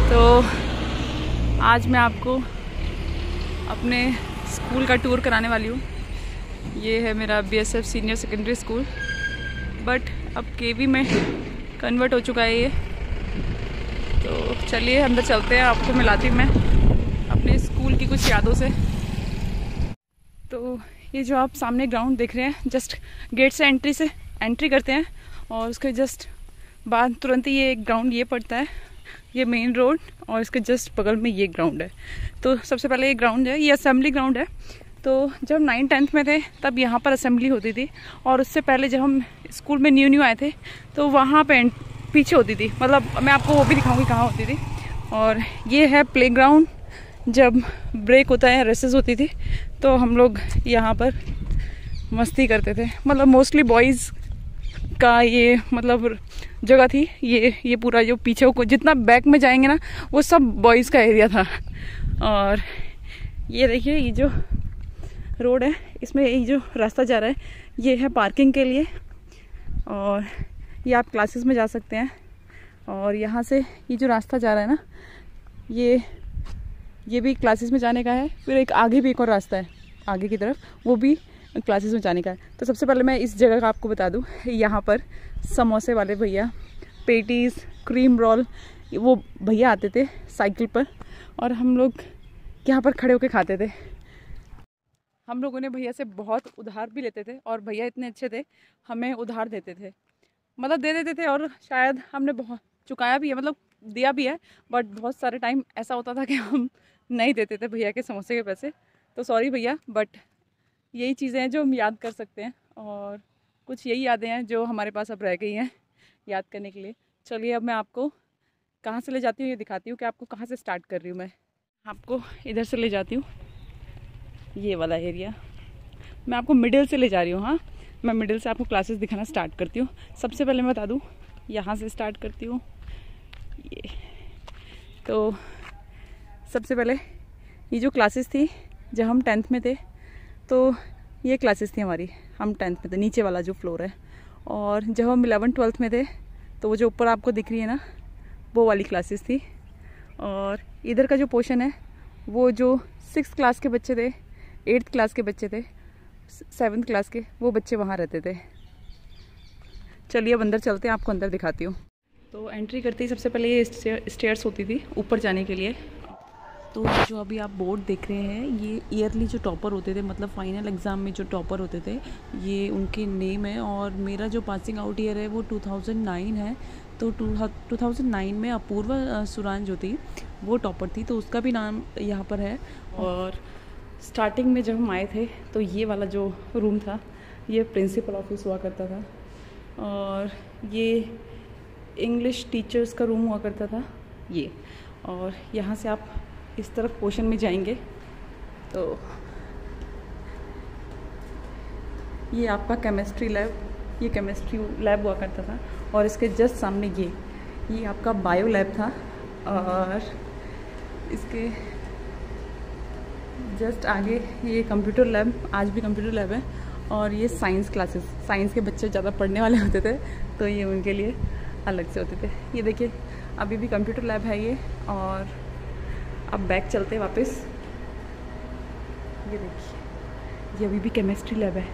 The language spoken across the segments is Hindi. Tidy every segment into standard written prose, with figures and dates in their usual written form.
तो आज मैं आपको अपने स्कूल का टूर कराने वाली हूँ। ये है मेरा BSF senior secondary school, but अब KV में कन्वर्ट हो चुका है ये। तो चलिए अंदर चलते हैं, आपको मिलाती हूँ मैं अपने स्कूल की कुछ यादों से। तो ये जो आप सामने ग्राउंड देख रहे हैं, जस्ट गेट से एंट्री करते हैं और उसके जस्ट बाद तुरंत ही ये एक ग्राउंड ये पड़ता है, ये मेन रोड, और इसके जस्ट बगल में ये ग्राउंड है। तो सबसे पहले ये ग्राउंड है, ये असेंबली ग्राउंड है। तो जब 9th-10th में थे तब यहाँ पर असेंबली होती थी, और उससे पहले जब हम स्कूल में न्यू आए थे तो वहाँ पे पीछे होती थी, मतलब मैं आपको वो भी दिखाऊंगी कहाँ होती थी। और ये है प्लेग्राउंड, जब ब्रेक होता है, रेसेस होती थी, तो हम लोग यहाँ पर मस्ती करते थे। मतलब मोस्टली बॉयज़ का ये मतलब जगह थी। ये पूरा जो पीछे को जितना बैक में जाएंगे ना, वो सब बॉयज़ का एरिया था। और ये देखिए, ये जो रोड है, इसमें ये जो रास्ता जा रहा है, ये है पार्किंग के लिए, और ये आप क्लासेस में जा सकते हैं। और यहाँ से ये जो रास्ता जा रहा है ना, ये भी क्लासेस में जाने का है। फिर एक आगे भी एक और रास्ता है आगे की तरफ, वो भी क्लासेस में जाने का है। तो सबसे पहले मैं इस जगह का आपको बता दूं, यहाँ पर समोसे वाले भैया, पेटीज़, क्रीम रोल, वो भैया आते थे साइकिल पर, और हम लोग यहाँ पर खड़े होकर खाते थे। हम लोगों ने भैया से बहुत उधार भी लेते थे, और भैया इतने अच्छे थे, हमें उधार देते थे, मतलब दे देते थे, और शायद हमने बहुत चुकाया भी है, मतलब दिया भी है। बट बहुत सारे टाइम ऐसा होता था कि हम नहीं देते थे भैया के समोसे के पैसे। तो सॉरी भैया, बट यही चीज़ें हैं जो हम याद कर सकते हैं, और कुछ यही यादें हैं जो हमारे पास अब रह गई हैं याद करने के लिए। चलिए अब मैं आपको कहाँ से ले जाती हूँ ये दिखाती हूँ कि आपको कहाँ से स्टार्ट कर रही हूँ। मैं आपको इधर से ले जाती हूँ, ये वाला एरिया मैं आपको मिडिल से ले जा रही हूँ। हाँ, मैं मिडिल से आपको क्लासेस दिखाना स्टार्ट करती हूँ। सबसे पहले मैं बता दूँ, यहाँ से स्टार्ट करती हूँ। ये तो सबसे पहले ये जो क्लासेस थी, जब हम 10th में थे तो ये क्लासेस थी हमारी, हम 10th में थे, नीचे वाला जो फ्लोर है। और जब हम 11th-12th में थे तो वो जो ऊपर आपको दिख रही है ना, वो वाली क्लासेस थी। और इधर का जो पोर्शन है, वो जो 6th क्लास के बच्चे थे, 8th क्लास के बच्चे थे, 7th क्लास के, वो बच्चे वहाँ रहते थे। चलिए अब अंदर चलते हैं, आपको अंदर दिखाती हूँ। तो एंट्री करते ही सबसे पहले ये स्टेयर्स होती थी ऊपर जाने के लिए। तो जो अभी आप बोर्ड देख रहे हैं, ये ईयरली जो टॉपर होते थे, मतलब फाइनल एग्ज़ाम में जो टॉपर होते थे, ये उनके नेम है। और मेरा जो पासिंग आउट ईयर है वो 2009 है। तो 2009 में अपूर्वा सुरान जो थी वो टॉपर थी, तो उसका भी नाम यहाँ पर है। और स्टार्टिंग में जब हम आए थे तो ये वाला जो रूम था, ये प्रिंसिपल ऑफिस हुआ करता था, और ये इंग्लिश टीचर्स का रूम हुआ करता था ये। और यहाँ से आप इस तरफ पोर्शन में जाएंगे तो ये आपका केमिस्ट्री लैब, ये केमिस्ट्री लैब हुआ करता था। और इसके जस्ट सामने ये आपका बायो लैब था, और इसके जस्ट आगे ये कंप्यूटर लैब, आज भी कंप्यूटर लैब है। और ये साइंस क्लासेस, साइंस के बच्चे ज़्यादा पढ़ने वाले होते थे तो ये उनके लिए अलग से होते थे। ये देखिए, अभी भी कंप्यूटर लैब है ये। और अब बैक चलते हैं वापस, ये देखिए, ये अभी भी केमिस्ट्री लैब है।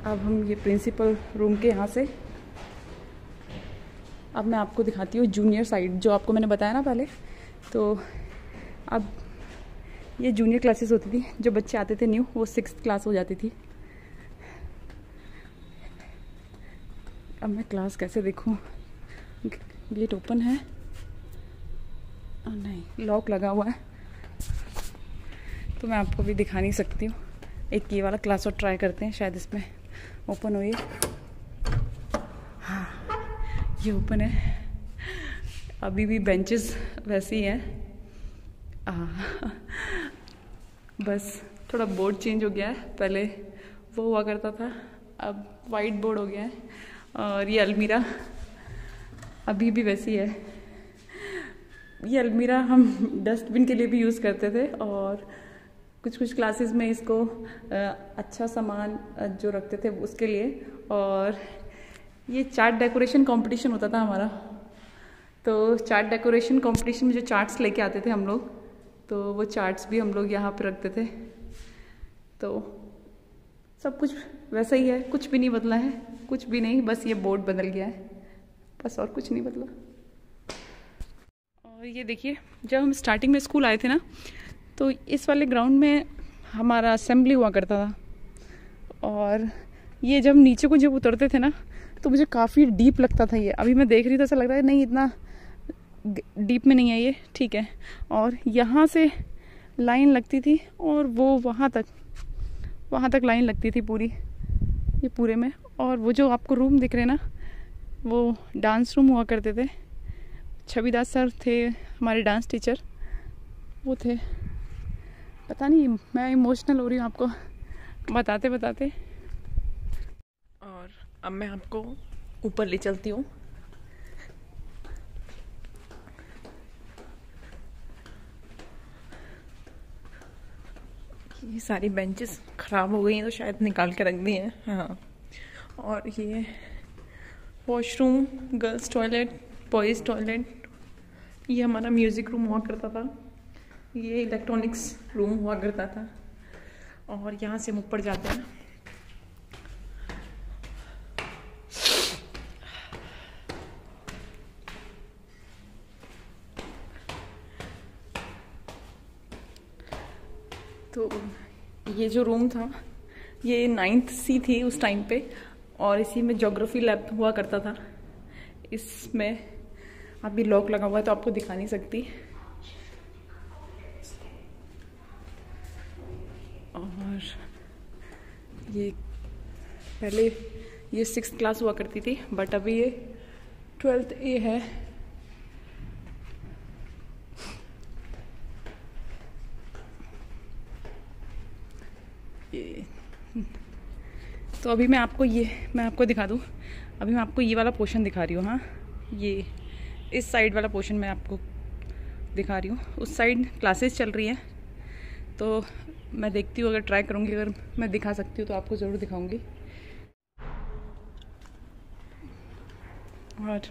अब हम ये प्रिंसिपल रूम के यहाँ से, अब मैं आपको दिखाती हूँ जूनियर साइड, जो आपको मैंने बताया ना पहले। तो अब ये जूनियर क्लासेस होती थी, जो बच्चे आते थे न्यू, वो 6th क्लास हो जाती थी। अब मैं क्लास कैसे देखूँ, गेट ओपन है, नहीं लॉक लगा हुआ है, तो मैं आपको भी दिखा नहीं सकती हूँ। एक ये वाला क्लास और ट्राई करते हैं, शायद इसमें ओपन हो। ये हाँ, ये ओपन है। अभी भी बेंचेस वैसे ही हैं, बस थोड़ा बोर्ड चेंज हो गया है, पहले वो हुआ करता था, अब वाइट बोर्ड हो गया है। और ये अलमीरा अभी भी वैसी है। ये अलमीरा हम डस्टबिन के लिए भी यूज़ करते थे, और कुछ क्लासेस में इसको अच्छा सामान जो रखते थे उसके लिए। और ये चार्ट डेकोरेशन कंपटीशन होता था हमारा, तो चार्ट डेकोरेशन कंपटीशन में जो चार्ट्स लेके आते थे हम लोग, तो वो चार्ट्स भी हम लोग यहाँ पर रखते थे। तो सब कुछ वैसा ही है, कुछ भी नहीं बदला है, कुछ भी नहीं, बस ये बोर्ड बदल गया है, बस और कुछ नहीं बदला। और ये देखिए, जब हम स्टार्टिंग में स्कूल आए थे ना, तो इस वाले ग्राउंड में हमारा असेंबली हुआ करता था। और ये जब नीचे को जब उतरते थे ना, तो मुझे काफ़ी डीप लगता था ये। अभी मैं देख रही तो ऐसा लग रहा है नहीं, इतना डीप में नहीं है ये, ठीक है। और यहाँ से लाइन लगती थी और वो वहाँ तक लाइन लगती थी पूरी, ये पूरे में। और वो जो आपको रूम दिख रहे हैं ना, वो डांस रूम हुआ करते थे। छविदास सर थे हमारे डांस टीचर, वो थे। पता नहीं, मैं इमोशनल हो रही हूँ आपको बताते बताते। और अब मैं आपको ऊपर ले चलती हूँ। ये सारी बेंचेस ख़राब हो गई हैं, तो शायद निकाल के रख दी हैं। हाँ, और ये washroom, girls toilet, boys toilet, ये हमारा म्यूज़िक रूम हुआ करता था, ये इलेक्ट्रॉनिक्स रूम हुआ करता था। और यहाँ से हम ऊपर जाते हैं। तो ये जो रूम था, ये 9th C थी उस टाइम पे, और इसी में ज्योग्राफी लैब हुआ करता था। इसमें अभी लॉक लगा हुआ है तो आपको दिखा नहीं सकती। और ये पहले ये 6th क्लास हुआ करती थी, बट अभी ये 12th A है। ये तो अभी मैं आपको दिखा दूँ। अभी मैं आपको ये वाला पोर्शन दिखा रही हूँ। हाँ, ये इस साइड वाला पोर्शन मैं आपको दिखा रही हूँ। उस साइड क्लासेस चल रही हैं, तो मैं देखती हूँ, अगर ट्राई करूँगी, अगर मैं दिखा सकती हूँ तो आपको ज़रूर दिखाऊँगी। और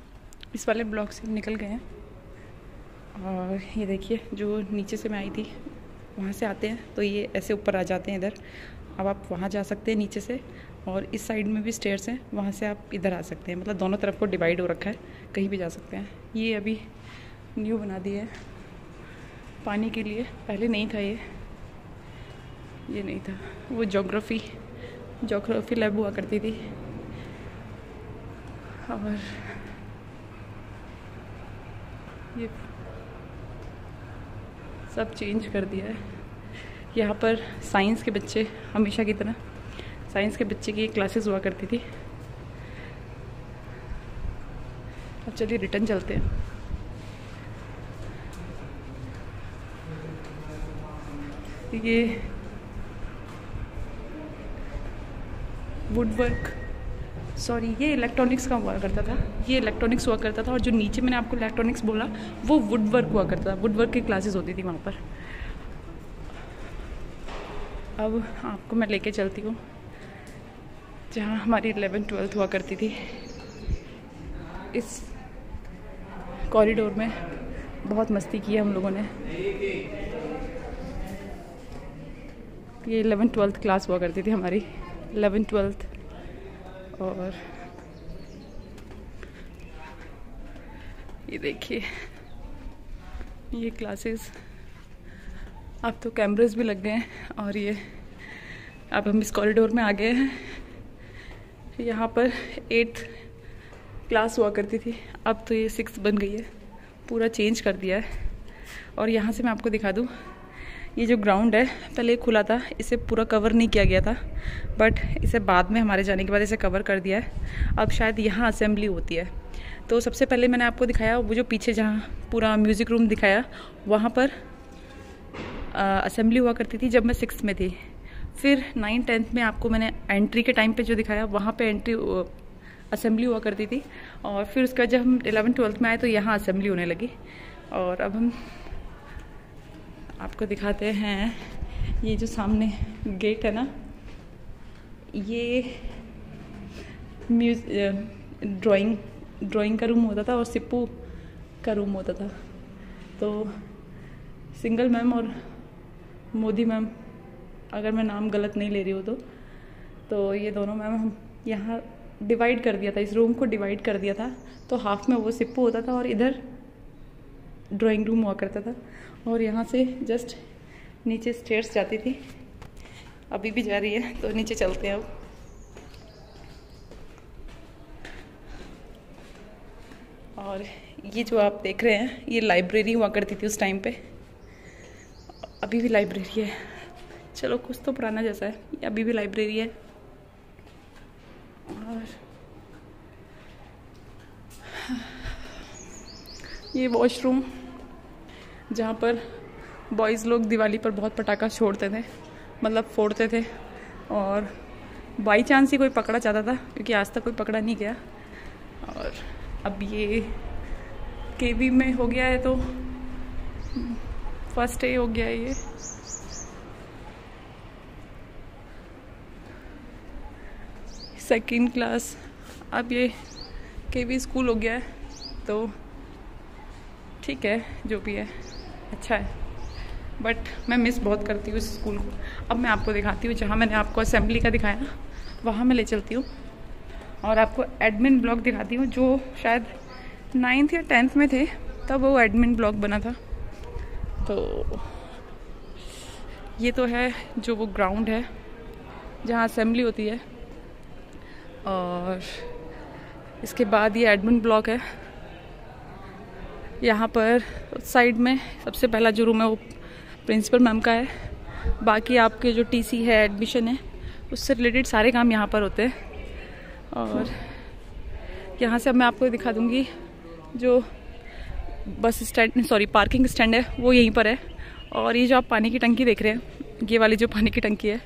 इस वाले ब्लॉक से निकल गए हैं। और ये देखिए, जो नीचे से मैं आई थी वहाँ से आते हैं तो ये ऐसे ऊपर आ जाते हैं इधर। अब आप वहाँ जा सकते हैं नीचे से, और इस साइड में भी स्टेयर्स हैं, वहाँ से आप इधर आ सकते हैं। मतलब दोनों तरफ को डिवाइड हो रखा है, कहीं भी जा सकते हैं। ये अभी न्यू बना दिया है पानी के लिए, पहले नहीं था ये नहीं था। वो ज्योग्राफी लैब हुआ करती थी। और ये सब चेंज कर दिया है। यहाँ पर साइंस के बच्चे, हमेशा की तरह साइंस के बच्चे की क्लासेस हुआ करती थी। अब चलिए रिटर्न चलते हैं। ये वुडवर्क, सॉरी, ये इलेक्ट्रॉनिक्स का हुआ करता था। ये इलेक्ट्रॉनिक्स हुआ करता था, और जो नीचे मैंने आपको इलेक्ट्रॉनिक्स बोला वो वुडवर्क हुआ करता था। वुडवर्क की क्लासेस होती थी वहाँ पर। अब आपको मैं लेके चलती हूँ जहाँ हमारी 11th 12th हुआ करती थी। इस कॉरिडोर में बहुत मस्ती की है हम लोगों ने। ये 11th 12th क्लास हुआ करती थी हमारी, 11th 12th। और ये देखिए, ये क्लासेस, अब तो कैमरेस भी लग गए हैं। और ये अब हम इस कॉरिडोर में आ गए हैं। यहाँ पर 8th क्लास हुआ करती थी, अब तो ये 6th बन गई है, पूरा चेंज कर दिया है। और यहाँ से मैं आपको दिखा दूँ, ये जो ग्राउंड है पहले खुला था, इसे पूरा कवर नहीं किया गया था, बट इसे बाद में हमारे जाने के बाद इसे कवर कर दिया है। अब शायद यहाँ असेंबली होती है। तो सबसे पहले मैंने आपको दिखाया वो जो पीछे जहाँ पूरा म्यूज़िक रूम दिखाया, वहाँ पर असेंबली हुआ करती थी जब मैं 6th में थी। फिर 9th 10th में आपको मैंने एंट्री के टाइम पे जो दिखाया, वहाँ पे असेंबली हुआ करती थी। और फिर उसके बाद जब हम 11th 12th में आए तो यहाँ असेंबली होने लगी। और अब हम आपको दिखाते हैं, ये जो सामने गेट है ना, ये ड्राइंग का रूम होता था। और सिप्पू का रूम होता था। तो सिंगल मैम और मोदी मैम, अगर मैं नाम गलत नहीं ले रही हूँ तो ये दोनों मैम हम यहाँ डिवाइड कर दिया था, इस रूम को डिवाइड कर दिया था। तो हाफ में वो सिप्पू होता था और इधर ड्राइंग रूम हुआ करता था। और यहाँ से जस्ट नीचे स्टेयर्स जाती थी, अभी भी जा रही है, तो नीचे चलते हैं अब। और ये जो आप देख रहे हैं ये लाइब्रेरी हुआ करती थी उस टाइम पे, अभी भी लाइब्रेरी है। चलो कुछ तो पुराना जैसा है, ये अभी भी लाइब्रेरी है। और ये वॉशरूम जहाँ पर बॉयज़ लोग दिवाली पर बहुत पटाखा छोड़ते थे, मतलब फोड़ते थे, और बाई चांस ही कोई पकड़ा जाता था, क्योंकि आज तक कोई पकड़ा नहीं गया। और अब ये केवी में हो गया है, तो फर्स्ट डे हो गया है ये। सेकंड क्लास, अब ये केवी स्कूल हो गया है, तो ठीक है जो भी है अच्छा है। बट मैं मिस बहुत करती हूँ इस स्कूल को। अब मैं आपको दिखाती हूँ, जहाँ मैंने आपको असेंबली का दिखाया ना, वहाँ मैं ले चलती हूँ और आपको एडमिन ब्लॉक दिखाती हूँ, जो शायद 9th या 10th में थे तब वो एडमिन ब्लॉक बना था। तो ये तो है जो वो ग्राउंड है जहाँ असेंबली होती है, और इसके बाद ये एडमिन ब्लॉक है। यहाँ पर साइड में सबसे पहला जो रूम है वो प्रिंसिपल मैम का है। बाकी आपके जो टीसी है, एडमिशन है, उससे रिलेटेड सारे काम यहाँ पर होते हैं। और यहाँ से अब मैं आपको दिखा दूँगी जो bus stand, sorry parking stand है, वो यहीं पर है। और ये जो आप पानी की टंकी देख रहे हैं, ये वाली जो पानी की टंकी है,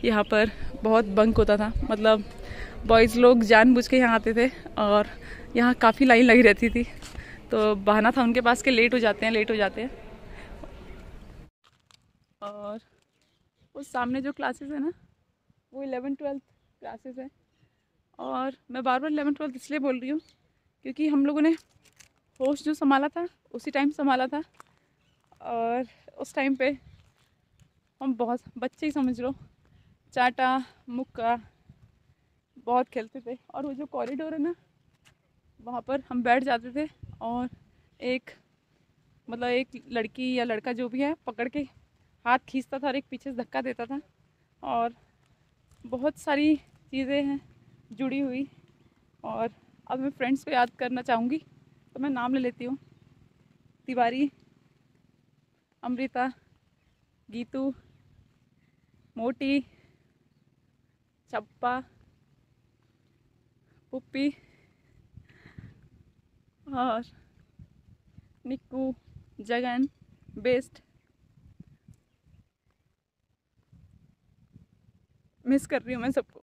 यहाँ पर बहुत बंक होता था, मतलब बॉयज़ लोग जानबूझ के यहाँ आते थे और यहाँ काफ़ी लाइन लगी रहती थी। तो बहाना था उनके पास कि लेट हो जाते हैं। और उस सामने जो क्लासेस है ना, वो 11th-12th क्लासेस है। और मैं बार बार 11th-12th इसलिए बोल रही हूँ क्योंकि हम लोगों ने होश जो संभाला था उसी टाइम संभाला था, और उस टाइम पे हम बहुत बच्चे ही समझ लो, चाटा मुक्का बहुत खेलते थे। और वो जो कॉरिडोर है ना, वहाँ पर हम बैठ जाते थे और एक लड़की या लड़का जो भी है पकड़ के हाथ खींचता था और एक पीछे से धक्का देता था। और बहुत सारी चीज़ें हैं जुड़ी हुई। और अब मैं फ्रेंड्स को याद करना चाहूँगी तो मैं नाम ले लेती हूँ। तिवारी, अमृता, गीतू, मोटी, चप्पा, पुप्पी और निक्कू, जगन, बेस्ट। मिस कर रही हूँ मैं सबको।